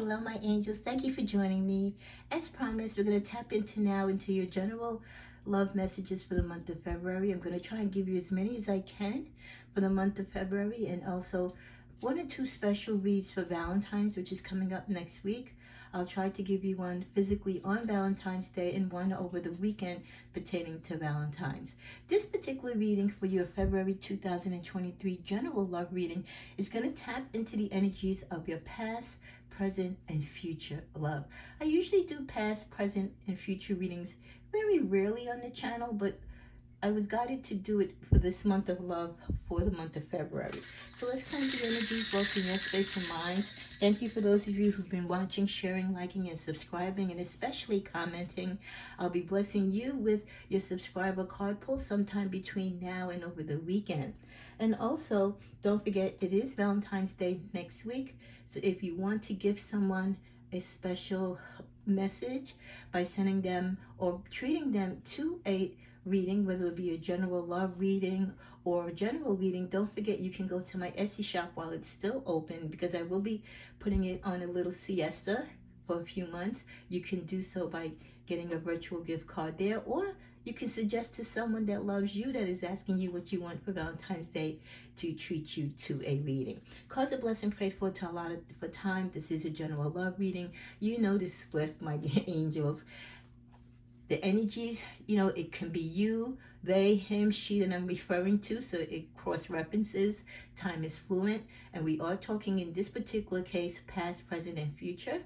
hello, my angels. Thank you for joining me. As promised, we're going to tap into your general love messages for the month of February. I'm going to try and give you as many as I can for the month of February, and also one or two special reads for Valentine's, which is coming up next week. I'll try to give you one physically on Valentine's Day and one over the weekend pertaining to Valentine's. This particular reading for your February 2023 general love reading is going to tap into the energies of your past, present, and future love. I usually do past, present, and future readings very rarely on the channel, but I was guided to do it for this month of love for the month of February. So let's cleanse the energies both in your space and mind. Thank you for those of you who've been watching, sharing, liking, and subscribing, and especially commenting. I'll be blessing you with your subscriber card pull sometime between now and over the weekend. And also, don't forget, it is Valentine's Day next week. So if you want to give someone a special message by sending them or treating them to a reading, whether it be a general love reading or a general reading, don't forget you can go to my Etsy shop while it's still open, because I will be putting it on a little siesta for a few months. You can do so by getting a virtual gift card there, or you can suggest to someone that loves you, that is asking you what you want for Valentine's Day, to treat you to a reading. Cause a blessing, prayed for, to allow it for time. This is a general love reading. You know this split, my angels. The energies, it can be you, they, him, she that I'm referring to, so it cross-references. Time is fluent, and we are talking in this particular case past, present, and future.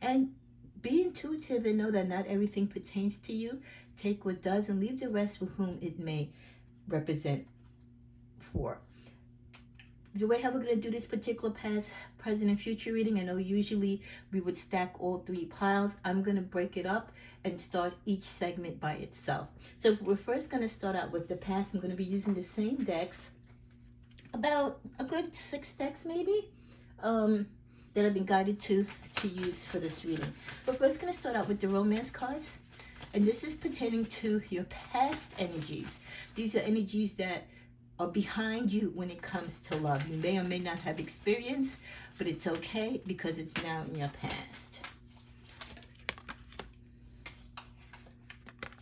And be intuitive and know that not everything pertains to you. Take what does and leave the rest for whom it may represent for. The way how we're going to do this particular past, present, and future reading, I know usually we would stack all three piles. I'm going to break it up and start each segment by itself. So we're first going to start out with the past. I'm going to be using the same decks, about a good 6 decks maybe, that I've been guided to use for this reading. We're first going to start out with the romance cards, and this is pertaining to your past energies. These are energies that are behind you when it comes to love. You may or may not have experience, but it's okay because it's now in your past.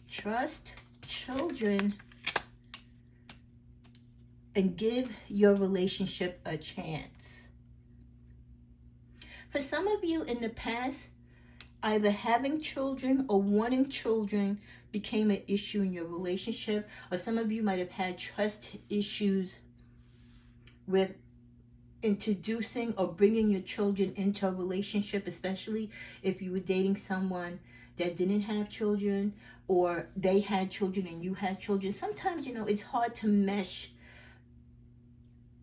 Trust children and give your relationship a chance. For some of you in the past, either having children or wanting children became an issue in your relationship, or some of you might have had trust issues with introducing or bringing your children into a relationship, especially if you were dating someone that didn't have children, or they had children and you had children. Sometimes, it's hard to mesh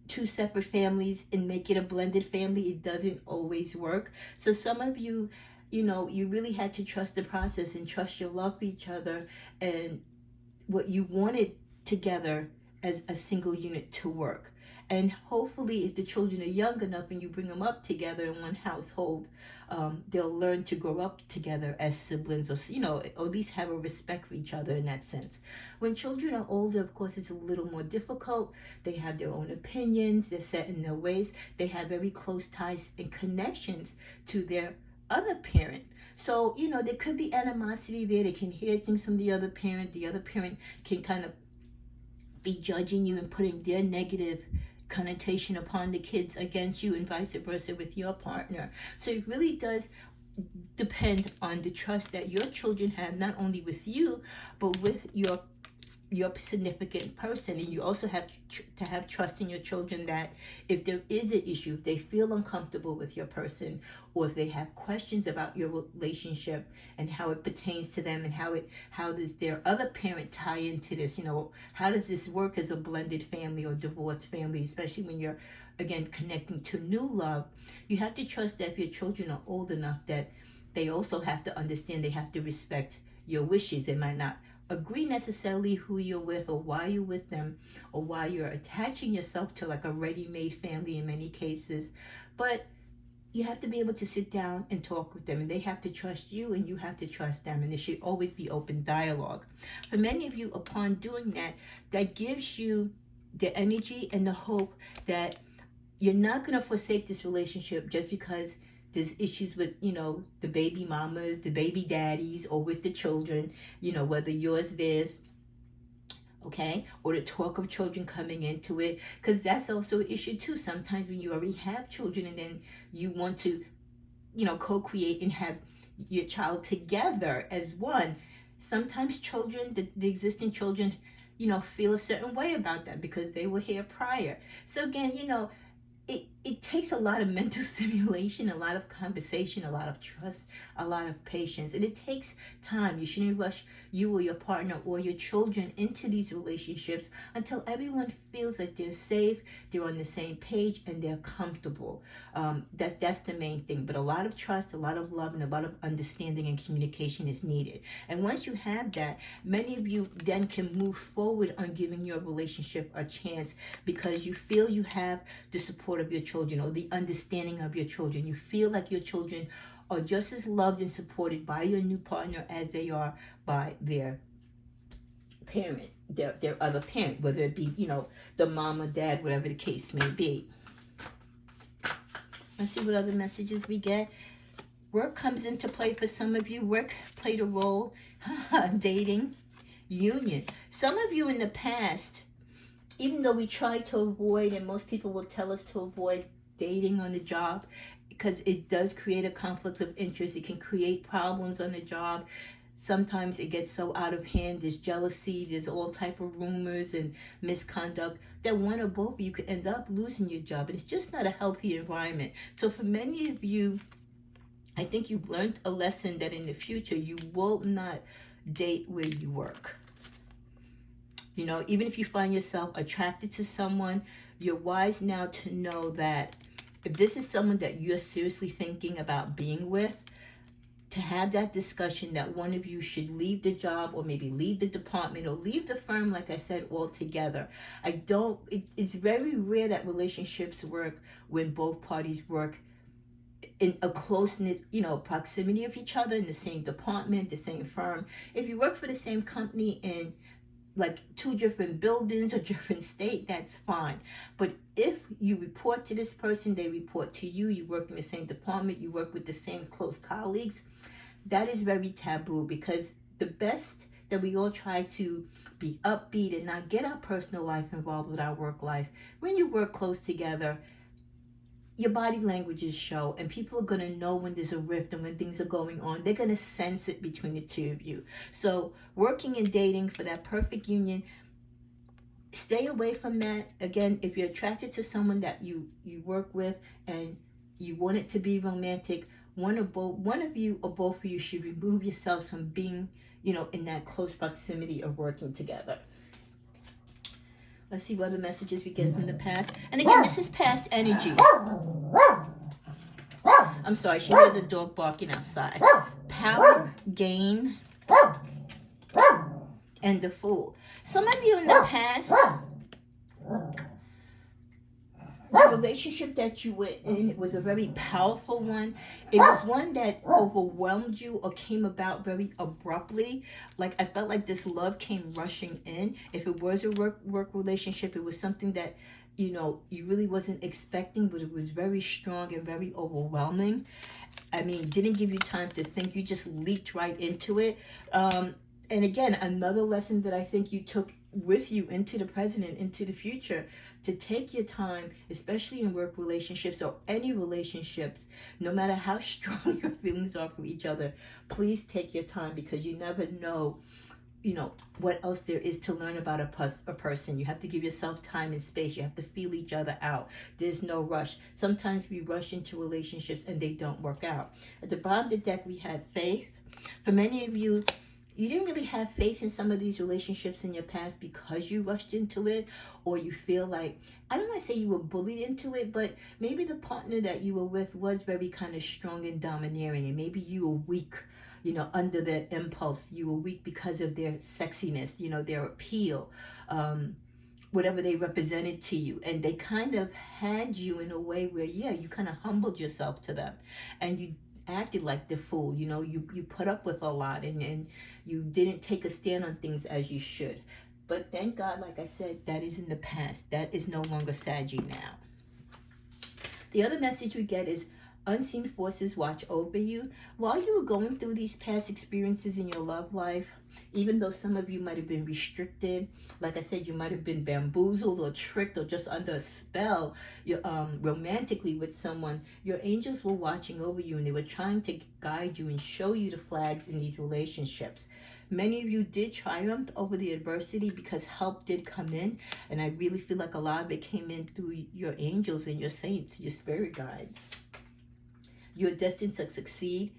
two separate families and make it a blended family. It doesn't always work. So some of you, you really had to trust the process and trust your love for each other and what you wanted together as a single unit to work. And hopefully, if the children are young enough and you bring them up together in one household, they'll learn to grow up together as siblings, or at least have a respect for each other in that sense. When children are older, of course, it's a little more difficult. They have their own opinions. They're set in their ways. They have very close ties and connections to their other parent. So, there could be animosity there. They can hear things from the other parent. The other parent can kind of be judging you and putting their negative connotation upon the kids against you, and vice versa with your partner. So it really does depend on the trust that your children have, not only with you, but with your significant person. And you also have to have trust in your children that if there is an issue, if they feel uncomfortable with your person, or if they have questions about your relationship and how it pertains to them, and how does their other parent tie into this, how does this work as a blended family or divorced family, especially when you're, again, connecting to new love. You have to trust that if your children are old enough, that they also have to understand, they have to respect your wishes. They might not agree necessarily who you're with, or why you're with them, or why you're attaching yourself to like a ready-made family in many cases, but you have to be able to sit down and talk with them, and they have to trust you and you have to trust them, and there should always be open dialogue. For many of you, upon doing that, that gives you the energy and the hope that you're not going to forsake this relationship just because There's issues with, you know, the baby mamas, the baby daddies, or with the children, you know, whether yours, theirs, okay, or the talk of children coming into it, because that's also an issue too. Sometimes when you already have children and then you want to, you know, co-create and have your child together as one, sometimes children, the existing children, you know, feel a certain way about that because they were here prior. So again, you know, it takes a lot of mental stimulation, a lot of conversation, a lot of trust, a lot of patience, and it takes time. You shouldn't rush you or your partner or your children into these relationships until everyone feels that they're safe, they're on the same page, and they're comfortable. That's the main thing. But a lot of trust, a lot of love, and a lot of understanding and communication is needed. And once you have that, many of you then can move forward on giving your relationship a chance because you feel you have the support of your children or the understanding of your children. You feel like your children are just as loved and supported by your new partner as they are by their parent, their other parent, whether it be, you know, the mom or dad, whatever the case may be. Let's see what other messages we get. Work comes into play for some of you. Work played a role. Dating, union. Some of you in the past, even though we try to avoid, and most people will tell us to avoid dating on the job because it does create a conflict of interest. It can create problems on the job. Sometimes it gets so out of hand. There's jealousy. There's all type of rumors and misconduct that one or both of you could end up losing your job. And it's just not a healthy environment. So for many of you, I think you've learned a lesson that in the future you will not date where you work. You know, even if you find yourself attracted to someone, you're wise now to know that if this is someone that you're seriously thinking about being with, to have that discussion that one of you should leave the job or maybe leave the department or leave the firm, like I said, altogether. It's very rare that relationships work when both parties work in a close-knit, you know, proximity of each other in the same department, the same firm. If you work for the same company in like 2 different buildings or different state, that's fine. But if you report to this person, they report to you, you work in the same department, you work with the same close colleagues, that is very taboo, because the best that we all try to be upbeat and not get our personal life involved with our work life. When you work close together, your body languages show, and people are going to know when there's a rift and when things are going on. They're going to sense it between the two of you. So working and dating for that perfect union, stay away from that. Again, if you're attracted to someone that you work with and you want it to be romantic, one of you or both of you should remove yourselves from being, you know, in that close proximity of working together. Let's see what other messages we get from the past. And again, this is past energy. I'm sorry, she has a dog barking outside. Power, gain, and the Fool. Some of you in the past, the relationship that you were in was a very powerful one. It was one that overwhelmed you or came about very abruptly. Like, I felt like this love came rushing in. If it was a work relationship, it was something that, you know, you really wasn't expecting, but it was very strong and very overwhelming. I mean, didn't give you time to think. You just leaped right into it. And again, another lesson that I think you took with you into the present and into the future, to take your time, especially in work relationships or any relationships, no matter how strong your feelings are for each other, please take your time, because you never know, you know, what else there is to learn about a person. You have to give yourself time and space. You have to feel each other out. There's no rush. Sometimes we rush into relationships and they don't work out. At the bottom of the deck, we had faith. For many of you, you didn't really have faith in some of these relationships in your past because you rushed into it, or you feel like, I don't want to say you were bullied into it, but maybe the partner that you were with was very kind of strong and domineering, and maybe you were weak, you know, under their impulse. You were weak because of their sexiness, you know, their appeal, whatever they represented to you. And they kind of had you in a way where, yeah, you kind of humbled yourself to them, and you acted like the fool. You know, you put up with a lot, and you didn't take a stand on things as you should. But thank God, like I said, that is in the past. That is no longer Saggy now. The other message we get is unseen forces watch over you. While you were going through these past experiences in your love life, even though some of you might have been restricted, like I said, you might have been bamboozled or tricked or just under a spell romantically with someone, your angels were watching over you and they were trying to guide you and show you the flags in these relationships. Many of you did triumph over the adversity because help did come in, and I really feel like a lot of it came in through your angels and your saints, your spirit guides. You're destined to succeed.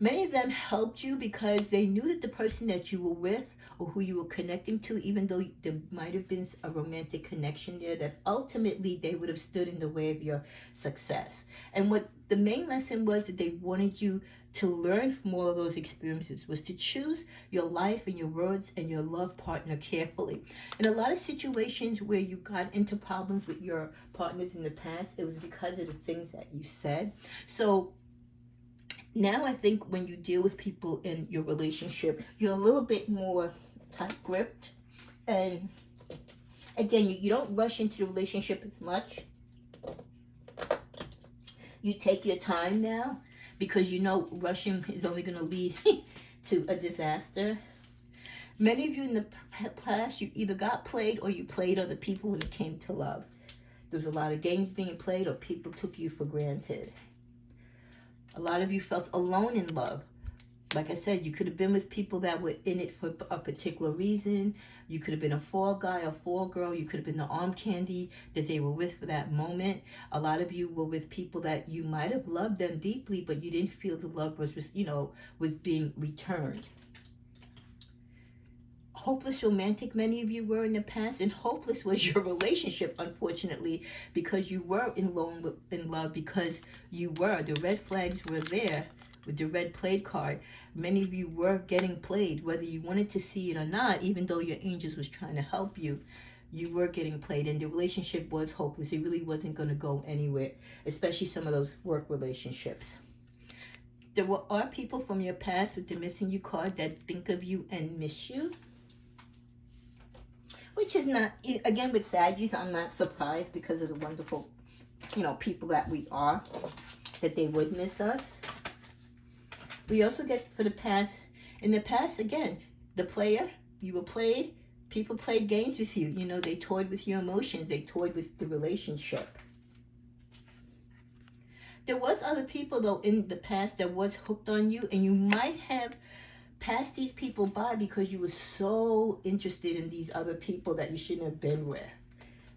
Many of them helped you because they knew that the person that you were with or who you were connecting to, even though there might have been a romantic connection there, that ultimately they would have stood in the way of your success. And what the main lesson was that they wanted you to learn from all of those experiences was to choose your life and your words and your love partner carefully. In a lot of situations where you got into problems with your partners in the past, it was because of the things that you said. So now I think when you deal with people in your relationship, you're a little bit more tight-gripped. And again, you don't rush into the relationship as much. You take your time now because you know rushing is only going to lead to a disaster. Many of you in the past, you either got played or you played other people when it came to love. There was a lot of games being played or people took you for granted. A lot of you felt alone in love. Like I said, you could have been with people that were in it for a particular reason. You could have been a fall guy or fall girl. You could have been the arm candy that they were with for that moment. A lot of you were with people that you might have loved them deeply, but you didn't feel the love was being returned. Hopeless romantic, many of you were in the past, and hopeless was your relationship, unfortunately, because you were in love, because the red flags were there with the red played card. Many of you were getting played, whether you wanted to see it or not, even though your angels was trying to help you. You were getting played, and the relationship was hopeless. It really wasn't going to go anywhere, especially some of those work relationships. There are people from your past with the missing you card that think of you and miss you. Which is not, again, with Saggies, I'm not surprised because of the wonderful, people that we are, that they would miss us. We also get for the past, in the past, again, the player, you were played, people played games with you. They toyed with your emotions. They toyed with the relationship. There was other people, though, in the past that was hooked on you, and you might have passed these people by because you were so interested in these other people that you shouldn't have been with.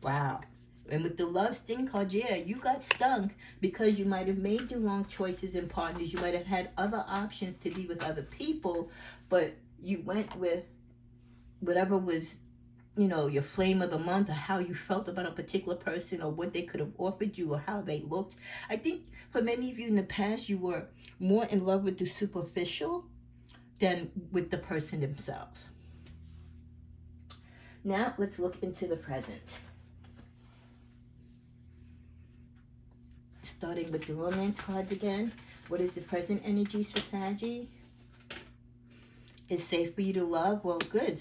Wow. And with the love sting card, yeah, you got stung because you might have made the wrong choices in partners. You might have had other options to be with other people, but you went with whatever was, your flame of the month, or how you felt about a particular person, or what they could have offered you, or how they looked. I think for many of you in the past, you were more in love with the superficial than with the person themselves. Now, let's look into the present. Starting with the romance cards again. What is the present energies for Saggy? It's safe for you to love. Well, good.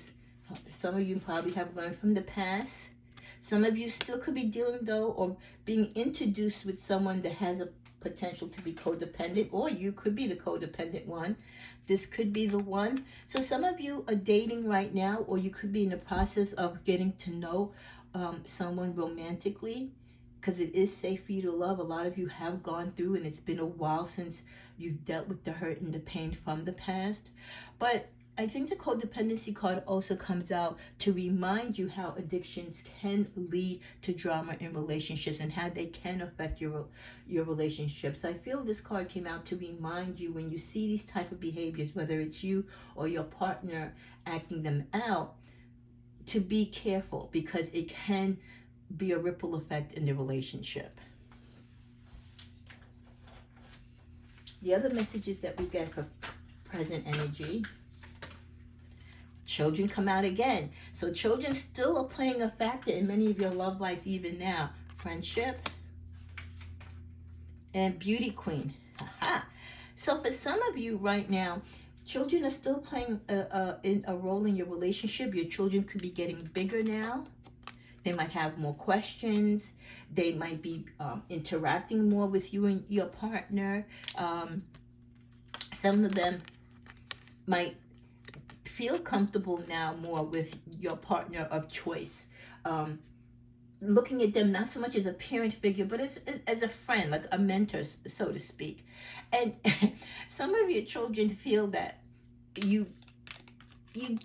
Some of you probably have learned from the past. Some of you still could be dealing, though, or being introduced with someone that has a potential to be codependent, or you could be the codependent one. This could be the one. So some of you are dating right now, or you could be in the process of getting to know someone romantically, because it is safe for you to love. A lot of you have gone through, and it's been a while since you've dealt with the hurt and the pain from the past. But I think the codependency card also comes out to remind you how addictions can lead to drama in relationships and how they can affect your relationships. I feel this card came out to remind you, when you see these type of behaviors, whether it's you or your partner acting them out, to be careful, because it can be a ripple effect in the relationship. The other messages that we get for present energy. Children come out again. So children still are playing a factor in many of your love lives even now. Friendship and beauty queen. So for some of you right now, children are still playing a role in your relationship. Your children could be getting bigger now. They might have more questions. They might be interacting more with you and your partner. Some of them might feel comfortable now more with your partner of choice. Looking at them not so much as a parent figure, but as a friend, like a mentor, so to speak. And some of your children feel that you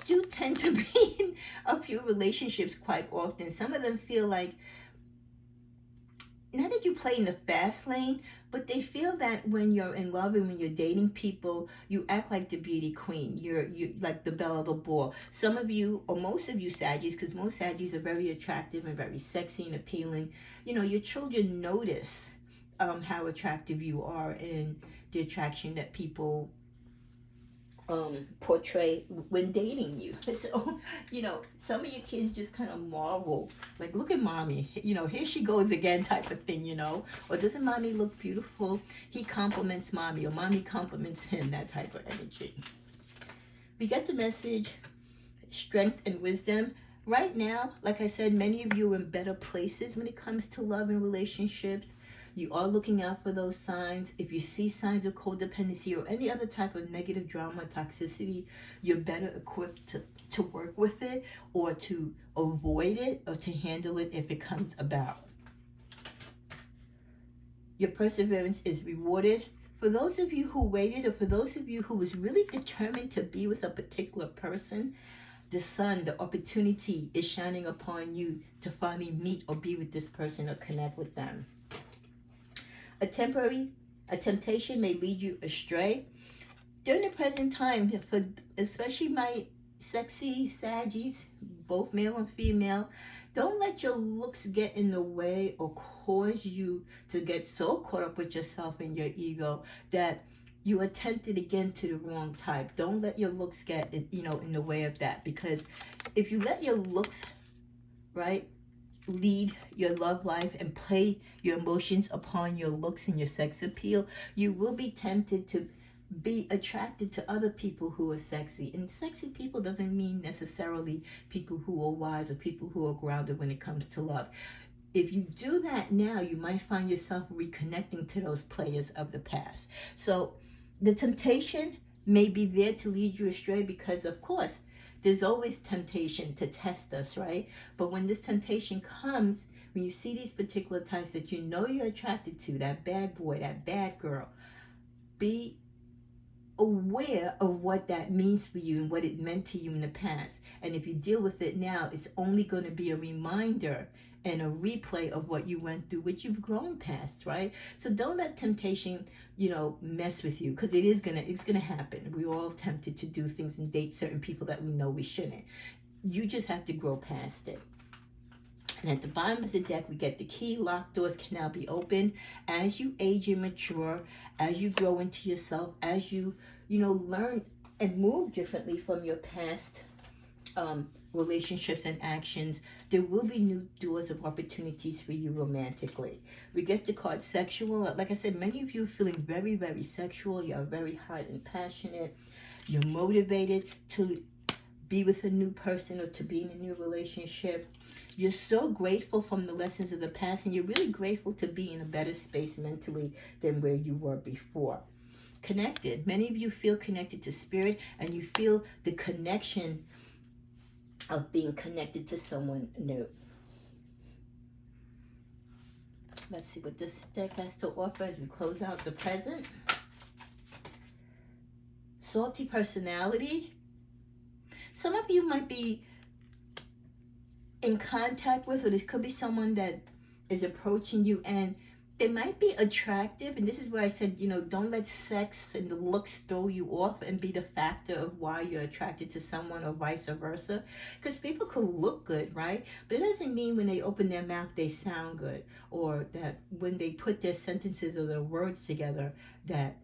do tend to be in a few relationships quite often. Some of them feel like, not that you play in the fast lane, but they feel that when you're in love and when you're dating people, you act like the beauty queen. You're like the belle of the ball. Some of you, or most of you Saggies, because most Saggies are very attractive and very sexy and appealing. You know, your children notice how attractive you are and the attraction that people portray when dating you. So, you know, some of your kids just kind of marvel, like, look at mommy, you know, here she goes again type of thing, you know, or doesn't mommy look beautiful? He compliments mommy, or mommy compliments him, that type of energy. We get the message, strength and wisdom. Right now, like I said, many of you are in better places when it comes to love and relationships. You are looking out for those signs. If you see signs of codependency or any other type of negative drama, toxicity, you're better equipped to work with it, or to avoid it, or to handle it if it comes about. Your perseverance is rewarded. For those of you who waited, or for those of you who was really determined to be with a particular person, the sun, the opportunity is shining upon you to finally meet or be with this person or connect with them. A temptation may lead you astray. During the present time, for especially my sexy Saggies, both male and female, don't let your looks get in the way or cause you to get so caught up with yourself and your ego that you are tempted again to the wrong type. Don't let your looks get, you know, in the way of that, because if you let your looks, right, lead your love life and play your emotions upon your looks and your sex appeal, you will be tempted to be attracted to other people who are sexy. And sexy people doesn't mean necessarily people who are wise or people who are grounded when it comes to love. If you do that now, you might find yourself reconnecting to those players of the past. So the temptation may be there to lead you astray, because of course there's always temptation to test us, right? But when this temptation comes, when you see these particular types that you know you're attracted to, that bad boy, that bad girl, be aware of what that means for you and what it meant to you in the past. And if you deal with it now, it's only going to be a reminder and a replay of what you went through, which you've grown past, right? So don't let temptation, you know, mess with you, because it's gonna happen. We're all tempted to do things and date certain people that we know we shouldn't. You just have to grow past it. And at the bottom of the deck, we get the key. Locked doors can now be opened. As you age and mature, as you grow into yourself, as you learn and move differently from your past relationships and actions, there will be new doors of opportunities for you romantically. We get the card sexual. Like I said, many of you are feeling very, very sexual. You're very hot and passionate. You're motivated to be with a new person or to be in a new relationship. You're so grateful from the lessons of the past, and you're really grateful to be in a better space mentally than where you were before. Connected. Many of you feel connected to spirit, and you feel the connection of being connected to someone new. Let's see what this deck has to offer as we close out the present. Salty personality. Some of you might be in contact with, or this could be someone that is approaching you, and they might be attractive. And this is where I said, don't let sex and the looks throw you off and be the factor of why you're attracted to someone, or vice versa. Because people could look good, right? But it doesn't mean when they open their mouth they sound good, or that when they put their sentences or their words together that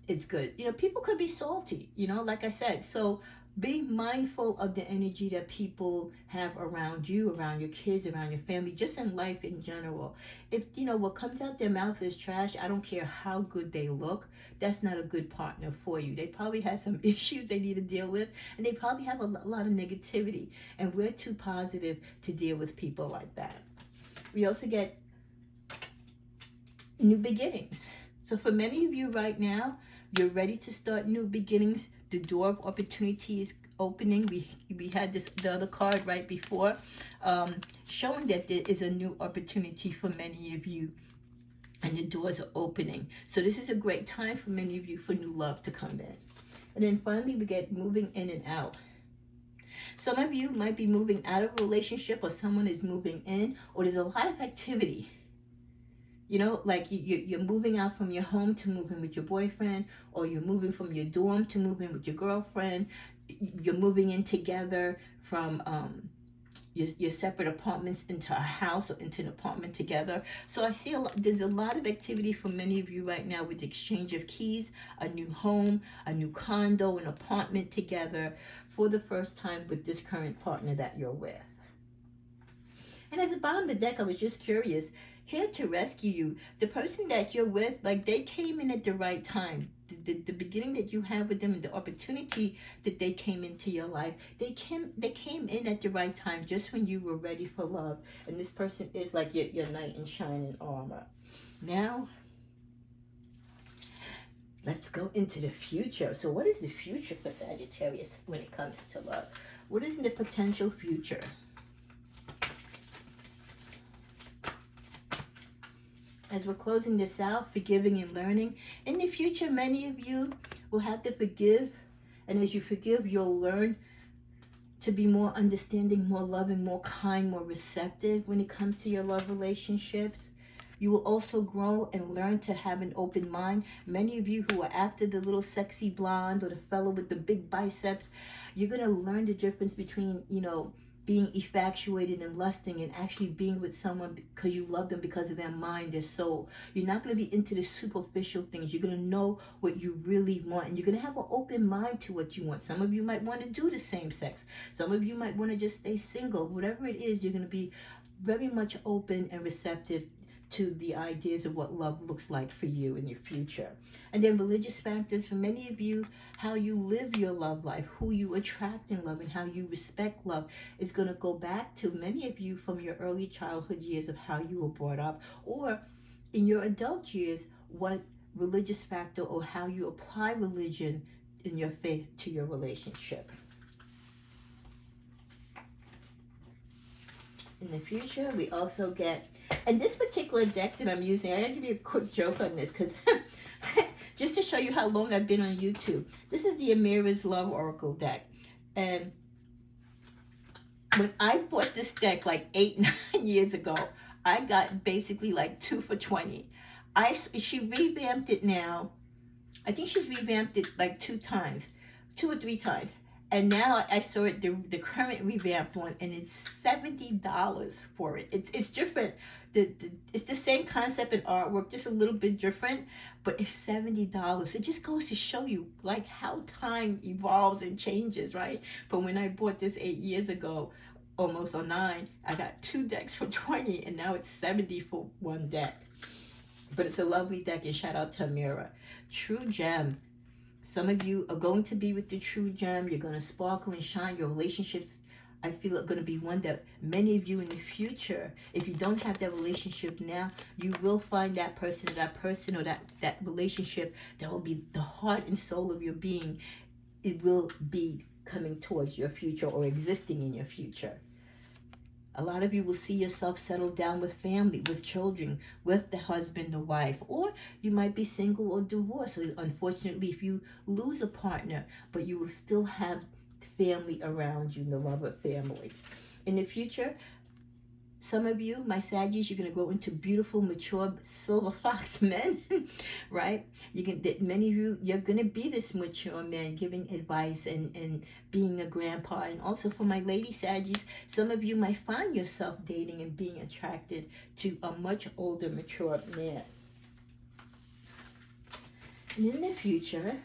it's good. People could be salty, like I said. So Be mindful of the energy that people have around you, around your kids, around your family, just in life in general. If, what comes out their mouth is trash, I don't care how good they look, that's not a good partner for you. They probably have some issues they need to deal with, and they probably have a lot of negativity, and we're too positive to deal with people like that. We also get new beginnings. So for many of you right now, you're ready to start new beginnings. The door of opportunity is opening. We had the other card right before, showing that there is a new opportunity for many of you, and the doors are opening. So this is a great time for many of you for new love to come in. And then finally, we get moving in and out. Some of you might be moving out of a relationship, or someone is moving in, or there's a lot of activity. Like you're moving out from your home to move in with your boyfriend, or you're moving from your dorm to move in with your girlfriend. You're moving in together from your separate apartments into a house or into an apartment together. So I see there's a lot of activity for many of you right now with the exchange of keys, a new home, a new condo, an apartment together for the first time with this current partner that you're with. And at the bottom of the deck, I was just curious, here to rescue you. The person that you're with, like, they came in at the right time. The beginning that you have with them, and the opportunity that they came into your life, they came in at the right time, just when you were ready for love. And this person is like your knight in shining armor. Now, let's go into the future. So what is the future for Sagittarius when it comes to love? What is the potential future? As we're closing this out, forgiving and learning. In the future, many of you will have to forgive. And as you forgive, you'll learn to be more understanding, more loving, more kind, more receptive when it comes to your love relationships. You will also grow and learn to have an open mind. Many of you who are after the little sexy blonde or the fellow with the big biceps, you're going to learn the difference between, being infatuated and lusting, and actually being with someone because you love them because of their mind, their soul. You're not going to be into the superficial things. You're going to know what you really want, and you're going to have an open mind to what you want. Some of you might want to do the same sex. Some of you might want to just stay single. Whatever it is, you're going to be very much open and receptive to the ideas of what love looks like for you in your future. And then religious factors for many of you, how you live your love life, who you attract in love, and how you respect love is going to go back to many of you from your early childhood years of how you were brought up, or in your adult years, what religious factor or how you apply religion in your faith to your relationship. In the future, we also get, and this particular deck that I'm using, I gotta give you a quick joke on this, because just to show you how long I've been on YouTube. This is the Amira's Love Oracle deck. And when I bought this deck like 8-9 years ago, I got basically like 2 for $20. She revamped it now. I think she's revamped it like 2 or 3 times. And now I saw it, the current revamped one, and it's $70 for it. It's different. It's the same concept and artwork, just a little bit different, but it's $70. It just goes to show you like how time evolves and changes, right? But when I bought this 8 years ago, almost or 9, I got 2 decks for $20, and now it's $70 for 1 deck. But it's a lovely deck, and shout out to Amira. True gem. Some of you are going to be with the true gem. You're going to sparkle and shine. Your relationships, I feel, are going to be one that many of you in the future, if you don't have that relationship now, you will find that person or that relationship that will be the heart and soul of your being. It will be coming towards your future or existing in your future. A lot of you will see yourself settled down with family, with children, with the husband or wife, or you might be single or divorced. So unfortunately, if you lose a partner, but you will still have family around you, the love of family. In the future, some of you, my Saggies, you're going to grow into beautiful, mature, silver fox men, right? Many of you, you're going to be this mature man giving advice and being a grandpa. And also for my lady Saggies, some of you might find yourself dating and being attracted to a much older, mature man. And in the future,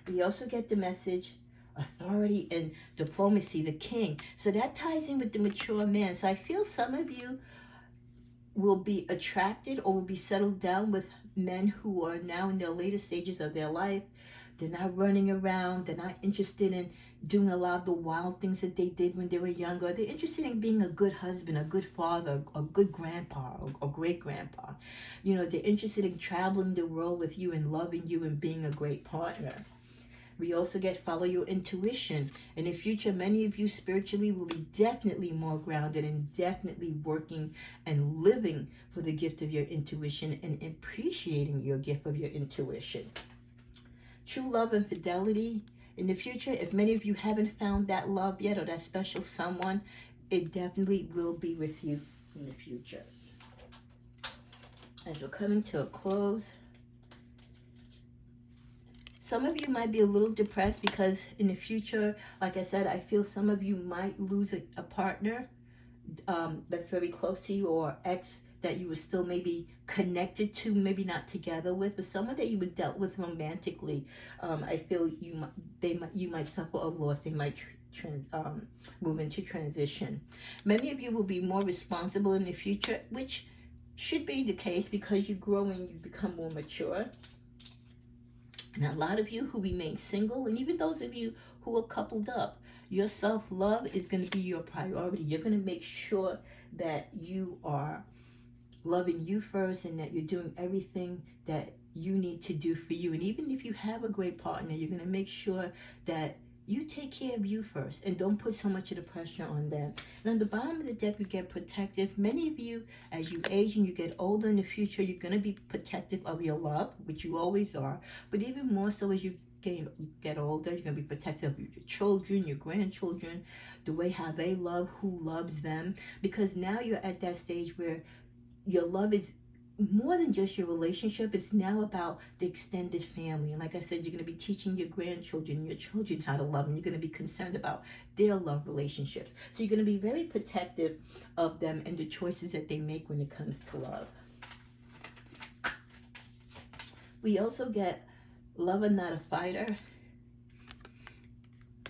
we also get the message authority and diplomacy, the king. So that ties in with the mature man. So I feel some of you will be attracted or will be settled down with men who are now in their later stages of their life. They're not running around. They're not interested in doing a lot of the wild things that they did when they were younger. They're interested in being a good husband, a good father, a good grandpa, or great grandpa. You know, they're interested in traveling the world with you and loving you and being a great partner. We also get follow your intuition. In the future, many of you spiritually will be definitely more grounded and definitely working and living for the gift of your intuition and appreciating your gift of your intuition. True love and fidelity. In the future, if many of you haven't found that love yet or that special someone, it definitely will be with you in the future. As we're coming to a close, some of you might be a little depressed because in the future, like I said, I feel some of you might lose a partner that's very close to you, or ex that you were still maybe connected to, maybe not together with, but someone that you were dealt with romantically. I feel you might suffer a loss. They might move into transition. Many of you will be more responsible in the future, which should be the case because you grow and you become more mature. And a lot of you who remain single, and even those of you who are coupled up, your self-love is going to be your priority. You're going to make sure that you are loving you first and that you're doing everything that you need to do for you. And even if you have a great partner, you're going to make sure that you take care of you first and don't put so much of the pressure on them. And on the bottom of the deck, we get protective. Many of you, as you age and you get older in the future, you're going to be protective of your love, which you always are. But even more so as you get older, you're going to be protective of your children, your grandchildren, the way how they love, who loves them. Because now you're at that stage where your love is more than just your relationship. It's now about the extended family. And like I said, you're going to be teaching your grandchildren, your children how to love, and you're going to be concerned about their love relationships. So you're going to be very protective of them and the choices that they make when it comes to love. We also get lover, not a fighter.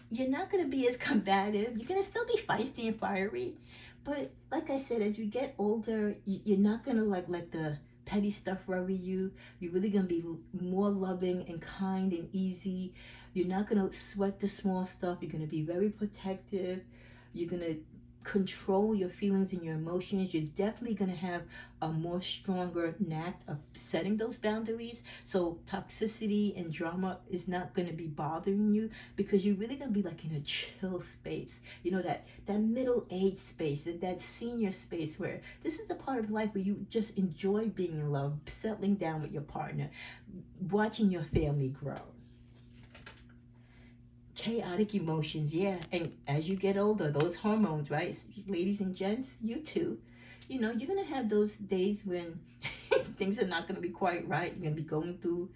You're not going to be as combative. You're going to still be feisty and fiery. But like I said, as we get older, you're not going to let the petty stuff worry you. You're really going to be more loving and kind and easy. You're not going to sweat the small stuff. You're going to be very protective. You're going to control your feelings and your emotions. You're definitely going to have a more stronger knack of setting those boundaries. So toxicity and drama is not going to be bothering you because you're really going to be like in a chill space. You know, that middle-aged space, that senior space where this is the part of life where you just enjoy being in love, settling down with your partner, watching your family grow. Chaotic emotions, yeah. And as you get older, those hormones, right? Ladies and gents, you too. You know, you're going to have those days when things are not going to be quite right. You're going to be going through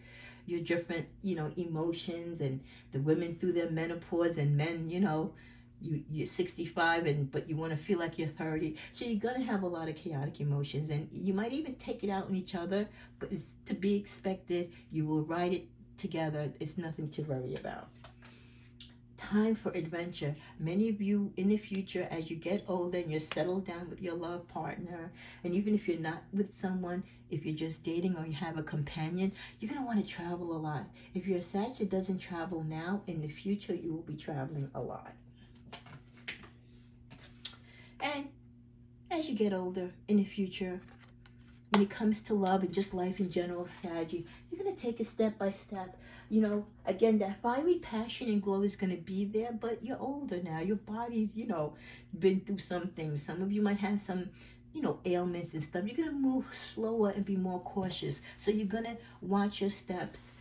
your different, emotions, and the women through their menopause, and men, you're 65 but you want to feel like you're 30. So you're going to have a lot of chaotic emotions, and you might even take it out on each other, but it's to be expected. You will ride it together. It's nothing to worry about. Time for adventure. Many of you in the future, as you get older and you're settled down with your love partner, and even if you're not with someone, if you're just dating or you have a companion, you're going to want to travel a lot. If you're a Sag that doesn't travel now, in the future you will be traveling a lot. And as you get older in the future, when it comes to love and just life in general, Sag, you're going to take it step by step. Again, that fiery passion and glow is going to be there, but you're older now. Your body's, been through some things. Some of you might have some, ailments and stuff. You're going to move slower and be more cautious. So you're going to watch your steps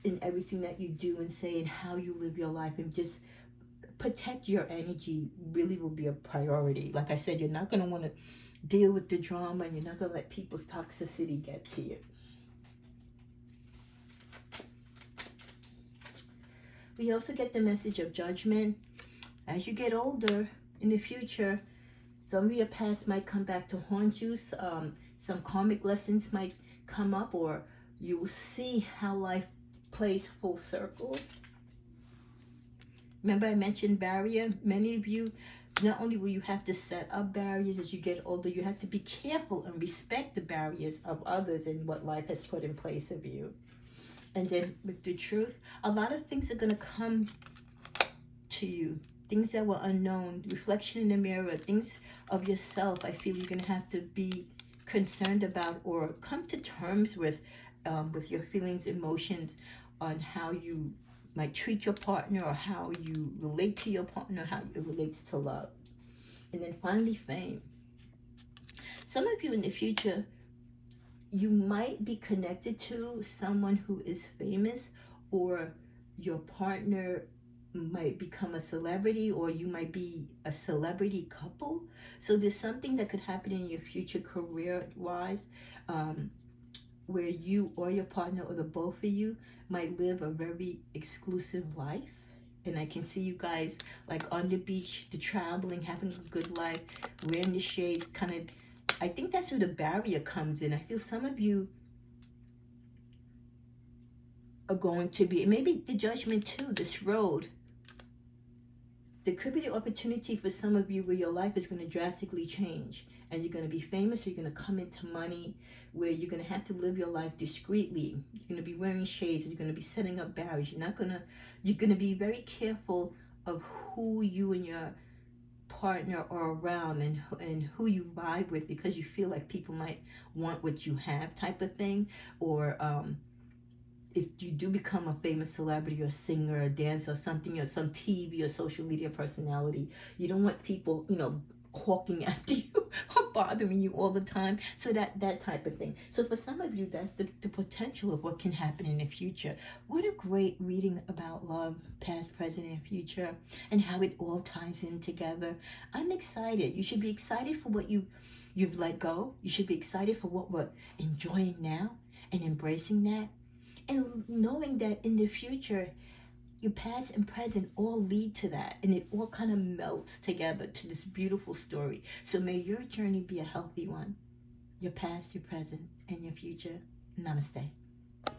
in everything that you do and say and how you live your life, and just protect your energy really will be a priority. Like I said, you're not going to want to deal with the drama, and you're not going to let people's toxicity get to you. We also get the message of judgment. As you get older in the future, some of your past might come back to haunt you. Some karmic lessons might come up, or you will see how life plays full circle. Remember I mentioned barrier? Many of you, not only will you have to set up barriers as you get older, you have to be careful and respect the barriers of others and what life has put in place of you. And then with the truth, a lot of things are going to come to you. Things that were unknown, reflection in the mirror, things of yourself I feel you're going to have to be concerned about or come to terms with your feelings, emotions, on how you might treat your partner or how you relate to your partner, how it relates to love. And then finally, fame. Some of you in the future, you might be connected to someone who is famous, or your partner might become a celebrity, or you might be a celebrity couple. So there's something that could happen in your future career-wise, where you or your partner or the both of you might live a very exclusive life. And I can see you guys like on the beach, the traveling, having a good life, wearing the shades, kind of. I think that's where the barrier comes in. I feel some of you are going to be, maybe the judgment too, this road. There could be the opportunity for some of you where your life is going to drastically change. And you're going to be famous, or you're going to come into money, where you're going to have to live your life discreetly. You're going to be wearing shades, and you're going to be setting up barriers. You're going to be very careful of who you and your partner are around, and who you vibe with, because you feel like people might want what you have, type of thing. Or if you do become a famous celebrity or singer or dancer or something, or some TV or social media personality, you don't want people, hawking after you or bothering you all the time. So that type of thing. So for some of you, that's the potential of what can happen in the future. What a great reading about love, past, present, and future, and how it all ties in together. I'm excited. You should be excited for what you've let go. You should be excited for what we're enjoying now and embracing that. And knowing that in the future, your past and present all lead to that, and it all kind of melts together to this beautiful story. So may your journey be a healthy one. Your past, your present, and your future. Namaste.